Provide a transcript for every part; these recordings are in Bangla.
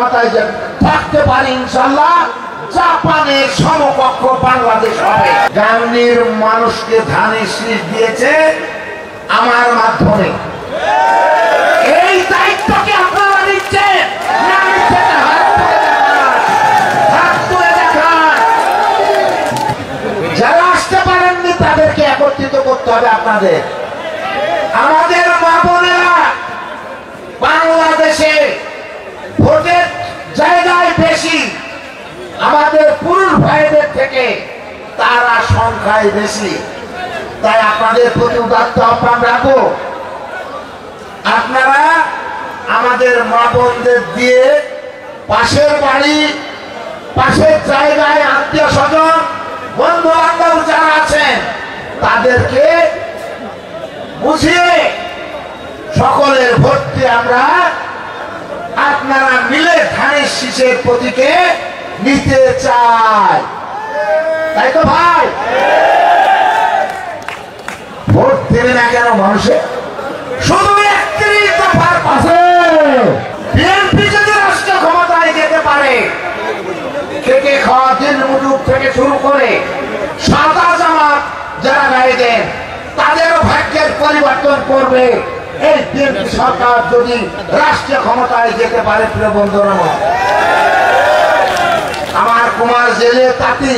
ক্ষমতায় থাকতে পারি ইনশাআল্লাহ জাপানের সমকক্ষ বাংলাদেশ হবে। গাংনীর মানুষকে ধানের শীষ দিয়েছে আমার মাধ্যমে। এই দায়িত্বকে আপনারা নিচ্ছেন না নিচ্ছেন না? হাত তুলে দেখান। যারা আসতে পারেননি তাদেরকে একত্রিত করতে হবে আপনাদের। আমাদের মা বোনেরা বাংলাদেশে ভোটের জায়গায় বেশি, আমাদের পুরুষ ভাইদের থেকে তারা সংখ্যায় বেশি। তাই আপনাদের প্রতি উদাত্ত আহ্বান রাখবো, আপনারা আমাদের মা বোনদের দিয়ে পাশের বাড়ি, পাশের জায়গায় আত্মীয় স্বজন, বন্ধু বান্ধব যারা আছেন তাদেরকে বুঝিয়ে সকলের ভোট দিয়ে আমরা আপনারা মিলে ধানের শীষের প্রতীকে নিতে চাই। তাই তো ভাই? ভোট দেবে না কেন মানুষে? শুধু 31 দফার পাশে বিএনপি যদি রাষ্ট্র ক্ষমতায় যেতে পারে, খেটে খাওয়া দিন মজুর থেকে শুরু করে সাদা জামাত যারা গায়ে দেন তাদেরও ভাগ্যের পরিবর্তন করবে এই বিএনপি সরকার যদি রাষ্ট্রীয় ক্ষমতায় যেতে পারে। প্রিয় বন্ধুরা, আমার কুমার জেলে তাঁতি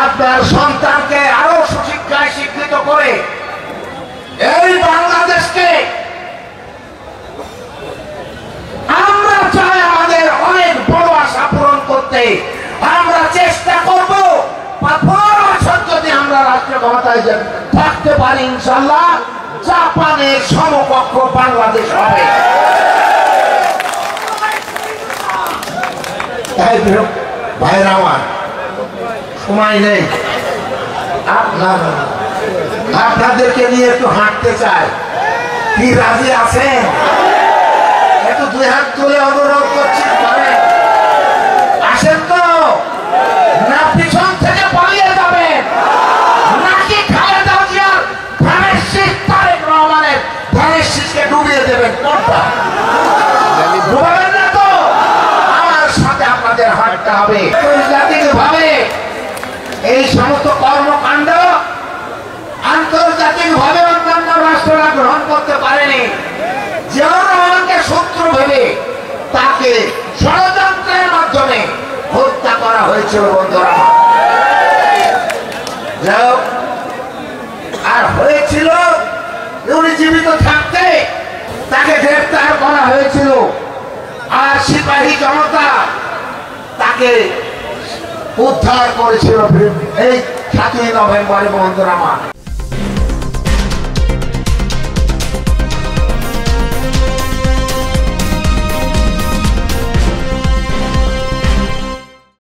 আপনার সন্তানকে আরো সুশিক্ষায় শিক্ষিত করে এই বাংলাদেশকে আমরা চাই আমাদের অনেক বড় আশা পূরণ করতে। আমরা চেষ্টা করব 15 বছর যদি আমরা রাষ্ট্রীয় ক্ষমতায় থাকতে পারি ইনশাআল্লাহ জাপানের সমকক্ষ বাংলাদেশ হবে। তাই ভাইরা আমার সময় নেই, আপনাদেরকে নিয়ে একটু হাঁটতে চাই। কি রাজি আছেন? একটু 2 হাত তুলে অনুরোধ করছি, আসেন তো? না পিছন থেকে পালিয়ে যাবেন নাকি খালেদা জিয়ার ধানের শীষ তারেক রহমানের ধানের শীষকে ডুবিয়ে দেবেন? কোনটা? ডুবাবেন না তো? আমার সাথে আপনাদের হাঁটতে হবে। আন্তর্জাতিক ভাবে এই সমস্ত কর্মকাণ্ড আন্তর্জাতিক ভাবে অন্যান্য রাষ্ট্ররা গ্রহণ করতে পারেনি। জিয়াউর রহমানকে শত্রু ভেবে তাকে ষড়যন্ত্রের মাধ্যমে হত্যা করা হয়েছিল। বন্ধুরা, আর হয়েছিল উনি জীবিত থাকতে তাকে গ্রেফতার করা হয়েছিল, আর সিপাহী জনতা তাকে উদ্ধার করেছিল এই 7ই নভেম্বরে। বন্ধুরা,